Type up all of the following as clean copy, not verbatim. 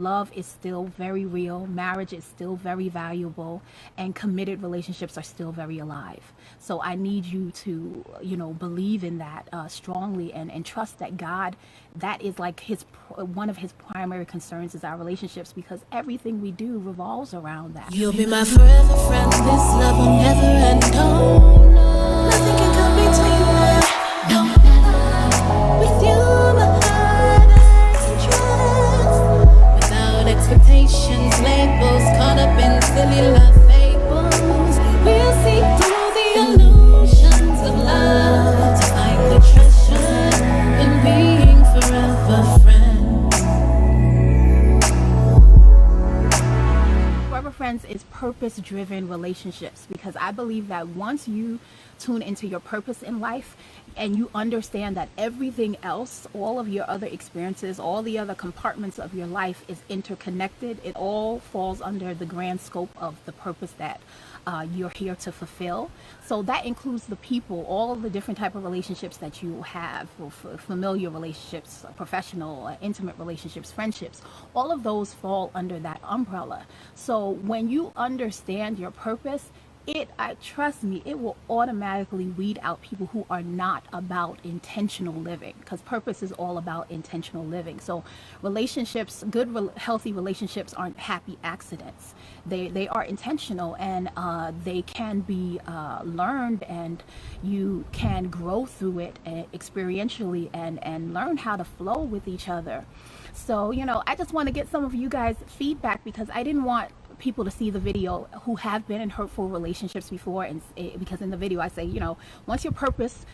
Love is still very real, marriage is still very valuable, and committed relationships are still very alive. So I need you to, believe in that strongly, and trust that God, that is like one of his primary concerns is our relationships, because everything we do revolves around that. You'll be my forever friend, this love will never end, no, nothing can come between us, no, with you my heart is trust, without expectations, labels, caught up in silly love fables, we'll see through the illusions of love, to find the treasure in being forever friends. Forever Friends is purpose-driven relationships, because I believe that once you tune into your purpose in life and you understand that everything else, all of your other experiences, all the other compartments of your life is interconnected, it all falls under the grand scope of the purpose that you're here to fulfill. So that includes the people, all of the different type of relationships that you have, familiar relationships, professional, intimate relationships, friendships, all of those fall under that umbrella. So when you understand your purpose, trust me, it will automatically weed out people who are not about intentional living, because purpose is all about intentional living. So relationships, healthy relationships aren't happy accidents. They are intentional, and they can be learned, and you can grow through it experientially, and learn how to flow with each other. So, I just want to get some of you guys feedback, because I didn't want people to see the video who have been in hurtful relationships before, and because in the video I say, once your purpose,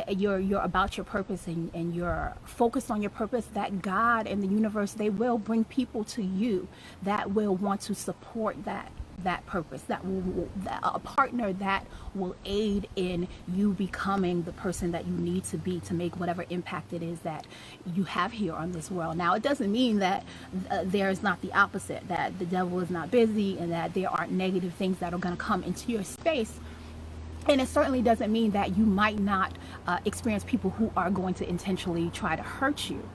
you're about your purpose, and you're focused on your purpose, that God and the universe, they will bring people to you that will want to support that purpose, a partner that will aid in you becoming the person that you need to be to make whatever impact it is that you have here on this world. Now, it doesn't mean that there is not the opposite, that the devil is not busy, and that there aren't negative things that are going to come into your space. And it certainly doesn't mean that you might not experience people who are going to intentionally try to hurt you.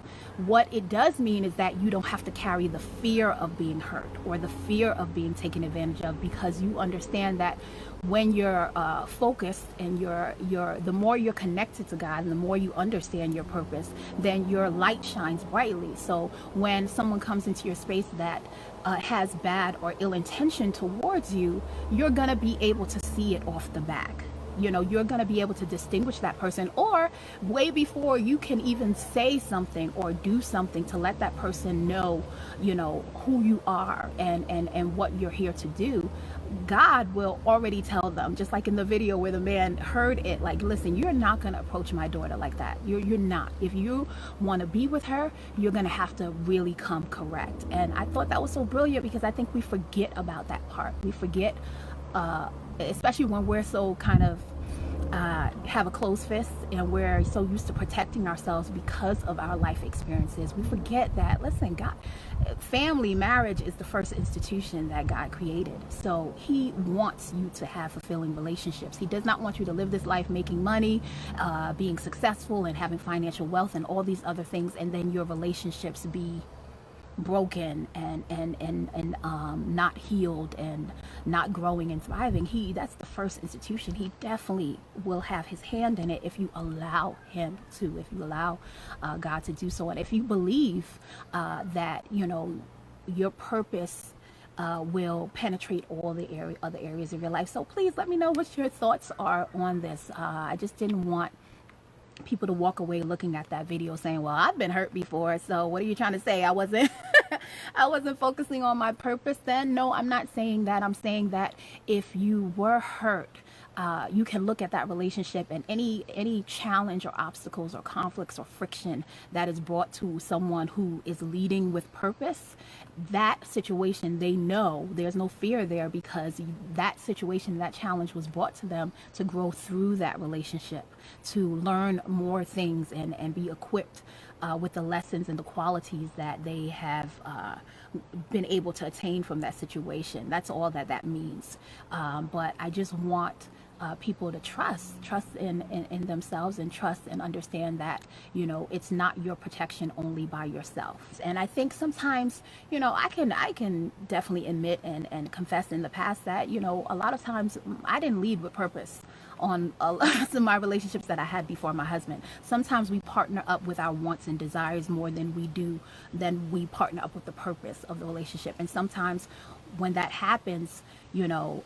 What it does mean is that you don't have to carry the fear of being hurt or the fear of being taken advantage of, because you understand that when you're focused, and the more you're connected to God, and the more you understand your purpose, then your light shines brightly. So when someone comes into your space that has bad or ill intention towards you, you're gonna be able to see it off the back. You're going to be able to distinguish that person, or way before you can even say something or do something to let that person know, who you are, and what you're here to do. God will already tell them, just like in the video where the man heard it, like, listen, you're not going to approach my daughter like that. You're not. If you want to be with her, you're going to have to really come correct. And I thought that was so brilliant, because I think we forget about that part. We forget, especially when we're so kind of have a closed fist, and we're so used to protecting ourselves because of our life experiences. We forget that, listen, God, family, marriage is the first institution that God created. So he wants you to have fulfilling relationships. He does not want you to live this life making money, being successful, and having financial wealth and all these other things, and then your relationships be broken and not healed and not growing and thriving. That's the first institution. He definitely will have his hand in it if you allow him to, if you allow God to do so, and if you believe that your purpose will penetrate all the other areas of your life. So please let me know what your thoughts are on this. I just didn't want people to walk away looking at that video saying, well, I've been hurt before, so what are you trying to say? I wasn't focusing on my purpose then. No, I'm not saying that. I'm saying that if you were hurt, you can look at that relationship, and any challenge or obstacles or conflicts or friction that is brought to someone who is leading with purpose, that situation, they know there's no fear there, because that situation, that challenge was brought to them to grow through that relationship, to learn more things, and be equipped with the lessons and the qualities that they have been able to attain from that situation. That's all that means. But I just want people to trust in themselves, and trust and understand that, you know, it's not your protection only by yourself. And I think sometimes, you know, I can definitely admit and confess in the past that, you know, a lot of times I didn't lead with purpose on a lot of my relationships that I had before my husband. Sometimes we partner up with our wants and desires more than we partner up with the purpose of the relationship. And sometimes when that happens, you know,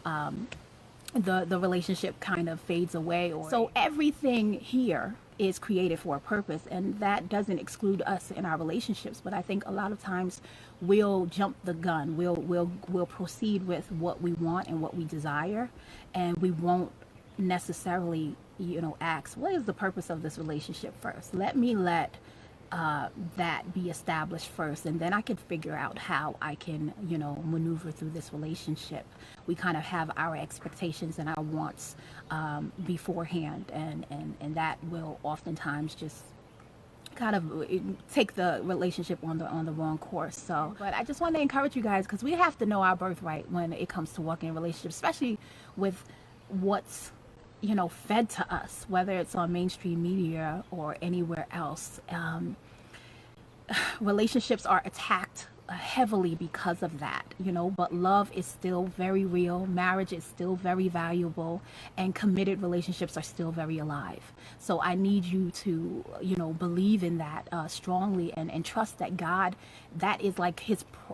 the relationship kind of fades away. So everything here is created for a purpose, and that doesn't exclude us in our relationships. But I think a lot of times we'll jump the gun. We'll proceed with what we want and what we desire, and we won't necessarily, you know, ask, what is the purpose of this relationship first? Let that be established first, and then I can figure out how I can, you know, maneuver through this relationship. We kind of have our expectations and our wants beforehand, and that will oftentimes just kind of take the relationship on the wrong course. So, but I just want to encourage you guys, because we have to know our birthright when it comes to walking in relationships, especially with what's, you know, fed to us, whether it's on mainstream media or anywhere else. Relationships are attacked heavily because of that, you know, but love is still very real. Marriage is still very valuable, and committed relationships are still very alive. So I need you to, you know, believe in that strongly, and trust that God, that is like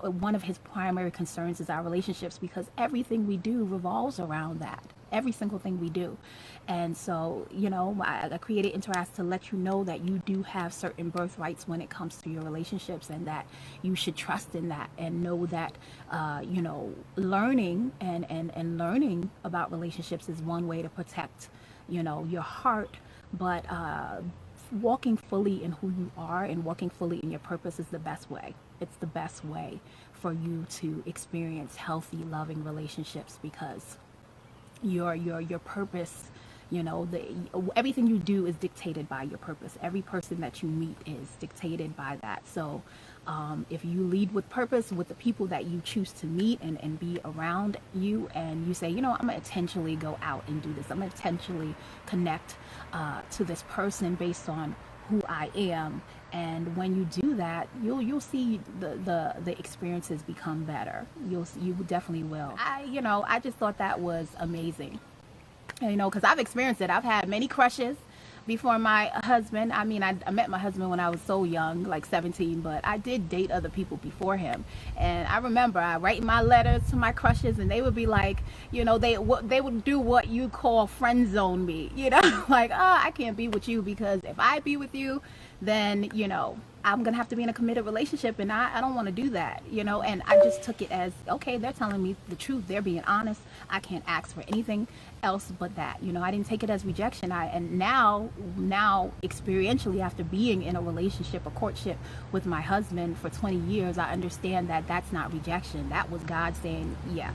one of his primary concerns is our relationships, because everything we do revolves around that. Every single thing we do. And so, you know, I created Interact to let you know that you do have certain birthrights when it comes to your relationships, and that you should trust in that, and know that, you know, learning and learning about relationships is one way to protect, you know, your heart. But walking fully in who you are and walking fully in your purpose is the best way. It's the best way for you to experience healthy, loving relationships, because your purpose, you know, everything you do is dictated by your purpose. Every person that you meet is dictated by that. So if you lead with purpose with the people that you choose to meet and be around you, and you say, you know, I'm gonna intentionally go out and do this, I'm gonna intentionally connect to this person based on who I am, and when you do that, you'll see the experiences become better. You definitely will. I just thought that was amazing, you know, because I've experienced it. I've had many crushes before my husband. I mean, I met my husband when I was so young, like 17, but I did date other people before him. And I remember I write my letters to my crushes, and they would be like, you know, they would do what you call friend zone me, you know, like, I can't be with you, because if I be with you, then, you know, I'm gonna have to be in a committed relationship, and I don't want to do that, you know. And I just took it as, okay, they're telling me the truth, they're being honest, I can't ask for anything else but that, you know. I didn't take it as rejection. And now experientially, after being in a relationship, a courtship with my husband for 20 years, I understand that that's not rejection. That was God saying, yeah,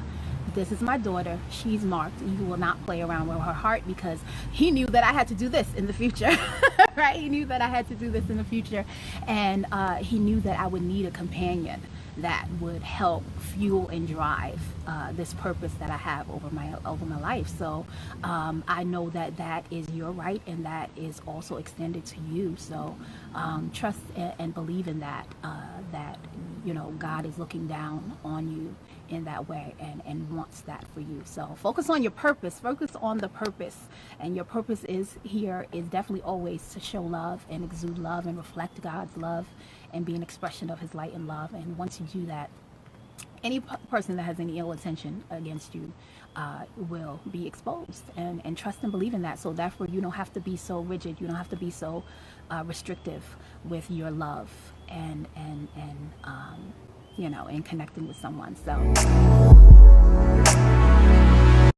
this is my daughter, she's marked, you will not play around with her heart, because he knew that I had to do this in the future. Right? He knew that I had to do this in the future, and he knew that I would need a companion that would help fuel and drive this purpose that I have over my life. So I know that that is your right, and that is also extended to you. So trust and believe in that, that, you know, God is looking down on you in that way, and wants that for you. So focus on your purpose, focus on the purpose, and your purpose is definitely always to show love and exude love and reflect God's love and be an expression of his light and love. And once you do that, any person that has any ill intention against you will be exposed, and trust and believe in that. So therefore, you don't have to be so rigid, you don't have to be so restrictive with your love and you know, in connecting with someone. So